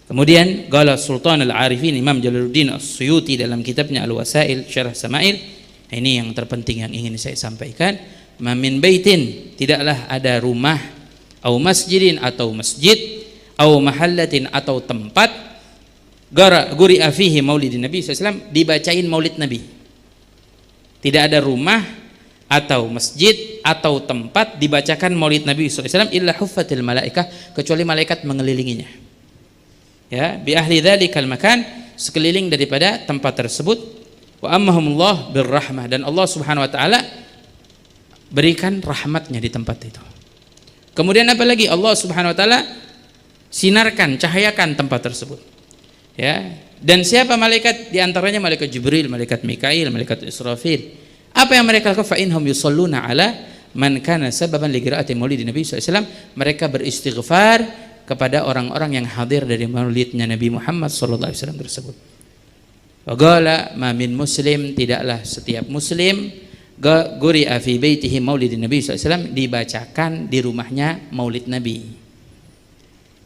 Kemudian qala Sultan Al-Arifin Imam Jalaluddin As-Suyuti dalam kitabnya Al-Wasail Syarah Sama'il, ini yang terpenting yang ingin saya sampaikan, ma min baitin, tidaklah ada rumah, au masjidin atau masjid, au mahallatin atau tempat, guri'a fihi maulidin Nabi SAW, dibacain maulid Nabi. Tidak ada rumah atau masjid atau tempat dibacakan maulid Nabi SAW illa huffatil malaikah, kecuali malaikat mengelilinginya. Ya, bi ahli dzalikal makan, sekeliling daripada tempat tersebut, wa ammahumullah birrahmah, dan Allah Subhanahu wa taala berikan rahmatnya di tempat itu. Kemudian apa lagi? Allah Subhanahu wa taala sinarkan, cahayakan tempat tersebut. Ya, dan siapa malaikat? Di antaranya malaikat Jibril, malaikat Mikail, malaikat Israfil. Apa yang mereka lakukan? Fa inhum yusalluna ala man kana sababan li qiraati maulidin Nabi sallallahu alaihi wasallam. Mereka beristighfar kepada orang-orang yang hadir dari maulidnya Nabi Muhammad sallallahu alaihi wasallam tersebut. Wa qala ma min muslim, tidaklah setiap muslim guri'a fi baitihi maulidin Nabi sallallahu alaihi wasallam, dibacakan di rumahnya maulid Nabi,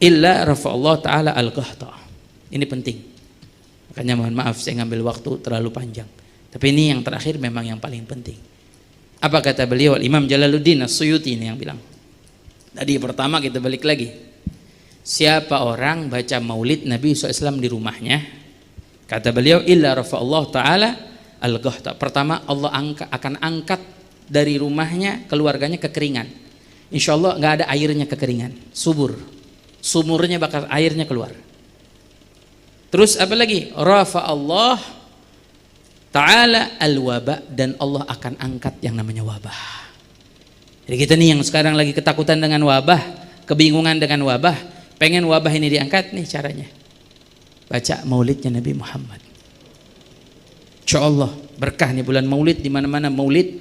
illa rafa'allahu taala al-qahta. Ini penting. Makanya mohon maaf saya ngambil waktu terlalu panjang. Tapi ini yang terakhir memang yang paling penting. Apa kata beliau Imam Jalaluddin As-Suyuti ini yang bilang. Tadi pertama kita balik lagi. Siapa orang baca maulid Nabi SAW di rumahnya, kata beliau, illa rafa'allahu ta'ala al-ghahta. Pertama, Allah akan angkat dari rumahnya, keluarganya kekeringan. Insya Allah nggak ada airnya kekeringan, subur, sumurnya bakal airnya keluar. Terus apa lagi? Rafa'allah ta'ala al-waba, dan Allah akan angkat yang namanya wabah. Jadi kita nih yang sekarang lagi ketakutan dengan wabah, kebingungan dengan wabah, pengen wabah ini diangkat, nih caranya. Baca maulidnya Nabi Muhammad. Insya Allah berkah nih bulan maulid, di mana-mana maulid,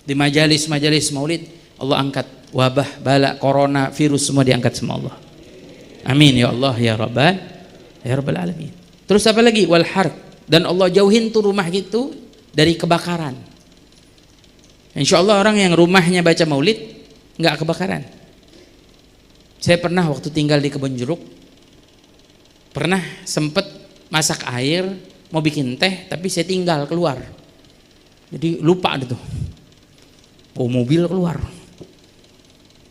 di majalis-majalis maulid, Allah angkat wabah, bala, corona, virus semua diangkat sama Allah. Amin ya Allah ya Rabbal alamin. Terus apa lagi? Wal harq, dan Allah jauhin tuh rumah gitu dari kebakaran. Insya Allah orang yang rumahnya baca maulid nggak kebakaran. Saya pernah waktu tinggal di Kebon Jeruk, pernah sempet masak air, mau bikin teh, tapi saya tinggal keluar. Jadi lupa gitu. Oh, mobil keluar.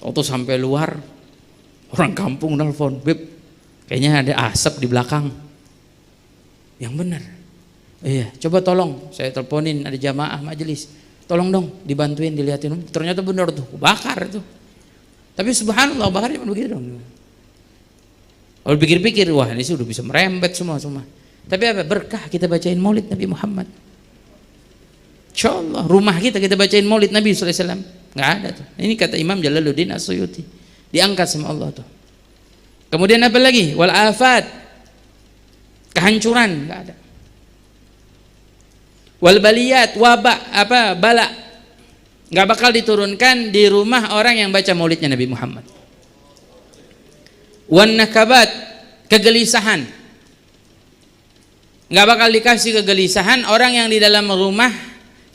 Waktu sampai luar, orang kampung nelfon, "Beb, kayaknya ada asap di belakang." Yang benar. Iya, coba tolong. Saya teleponin ada jamaah majelis. Tolong dong dibantuin, dilihatin. Ternyata benar tuh, bakar tuh. Tapi subhanallah, bakarnya cuma begitu dong. Kalau pikir-pikir, wah ini sudah bisa merembet semua. Tapi apa? Berkah kita bacain maulid Nabi Muhammad. Insya Allah rumah kita bacain maulid Nabi SAW. Nggak ada tuh. Ini kata Imam Jalaluddin As-Suyuti. Diangkat sama Allah tuh. Kemudian apa lagi? Wal afat, kehancuran, nggak ada. Wal baliyat, wabak, bala, nggak bakal diturunkan di rumah orang yang baca maulidnya Nabi Muhammad. Wan nakabat, kegelisahan, nggak bakal dikasih kegelisahan orang yang di dalam rumah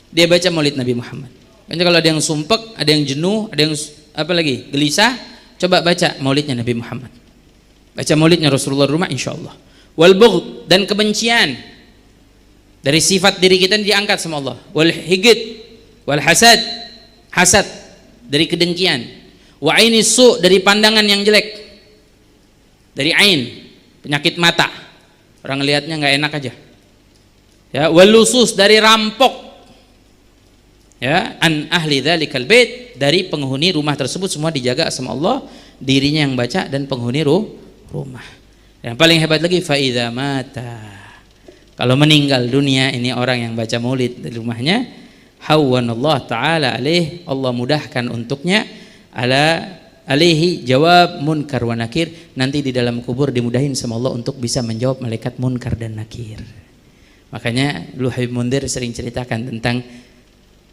dia baca maulid Nabi Muhammad. Jadi kalau ada yang sumpek, ada yang jenuh, ada yang apa lagi, gelisah, coba baca maulidnya Nabi Muhammad, baca maulidnya Rasulullah di rumah, insya Allah. Wal bughd, dan kebencian dari sifat diri kita diangkat sama Allah. Wal higid, wal hasad, hasad dari kedengkian. Wa aini su, dari pandangan yang jelek, dari ain, penyakit mata, orang lihatnya nggak enak aja. Ya, wal lusus, dari rampok. Ya, an ahli dzalikal bait, dari penghuni rumah tersebut, semua dijaga sama Allah, dirinya yang baca dan penghuni rumah. Yang paling hebat lagi, fa idza mata, kalau meninggal dunia ini orang yang baca maulid di rumahnya, hawwanallahu taala alaih, Allah mudahkan untuknya alaihi jawab munkar wa nakir, nanti di dalam kubur dimudahin sama Allah untuk bisa menjawab malaikat munkar dan nakir. Makanya dulu Habib Mundir sering ceritakan tentang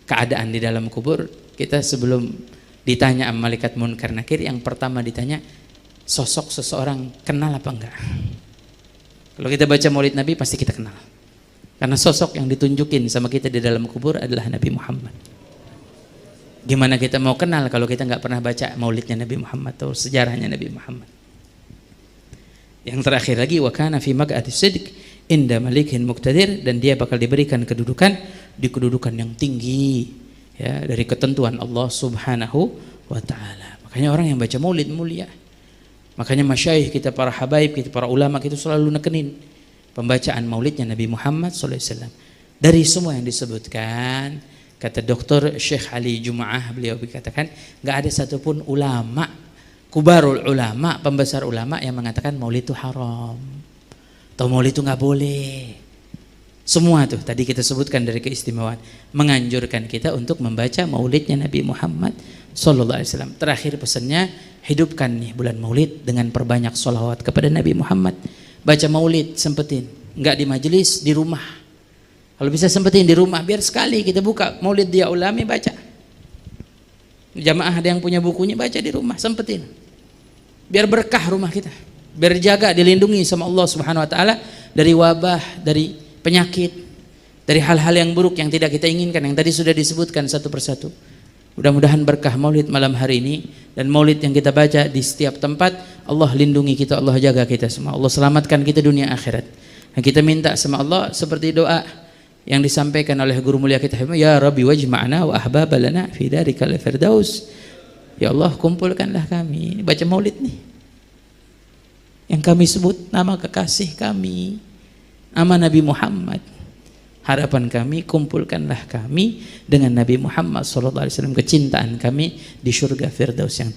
keadaan di dalam kubur. Kita sebelum ditanya sama malaikat munkar nakir, yang pertama ditanya sosok seseorang, kenal apa enggak. Kalau kita baca maulid Nabi pasti kita kenal, karena sosok yang ditunjukin sama kita di dalam kubur adalah Nabi Muhammad. Gimana kita mau kenal kalau kita nggak pernah baca maulidnya Nabi Muhammad atau sejarahnya Nabi Muhammad. Yang terakhir lagi, wa kana fi maq'adi sidq inda malikin muqtadir, dan dia bakal diberikan kedudukan di kedudukan yang tinggi ya dari ketentuan Allah Subhanahu wa taala. Makanya orang yang baca maulid mulia. Makanya masyayikh kita, para habaib kita, para ulama kita selalu nekenin pembacaan maulidnya Nabi Muhammad SAW. Dari semua yang disebutkan, kata Dr. Syekh Ali Jumaah, beliau berkatakan nggak ada satupun ulama, kubarul ulama, pembesar ulama yang mengatakan maulid itu haram atau maulid itu nggak boleh. Semua tuh tadi kita sebutkan dari keistimewaan menganjurkan kita untuk membaca maulidnya Nabi Muhammad SAW. Terakhir pesannya, hidupkan nih bulan maulid dengan perbanyak sholawat kepada Nabi Muhammad. Baca maulid sempetin, nggak di majelis, di rumah. Kalau bisa sempetin di rumah, biar sekali kita buka maulid dia ulami, baca. Jamaah ada yang punya bukunya, baca di rumah, sempetin. Biar berkah rumah kita, biar jaga, dilindungi sama Allah Subhanahu wa taala dari wabah, dari penyakit, dari hal-hal yang buruk yang tidak kita inginkan, yang tadi sudah disebutkan satu persatu. Mudah-mudahan berkah maulid malam hari ini dan maulid yang kita baca di setiap tempat, Allah lindungi kita, Allah jaga kita semua, Allah selamatkan kita dunia akhirat. Dan kita minta sama Allah seperti doa yang disampaikan oleh guru mulia kita, ya Rabbi wajma'na wa ahbaba lana fi darikal firdaus. Ya Allah, kumpulkanlah kami. Baca maulid nih, yang kami sebut nama kekasih kami, nama Nabi Muhammad. Harapan kami, kumpulkanlah kami dengan Nabi Muhammad SAW, kecintaan kami di surga Firdaus yang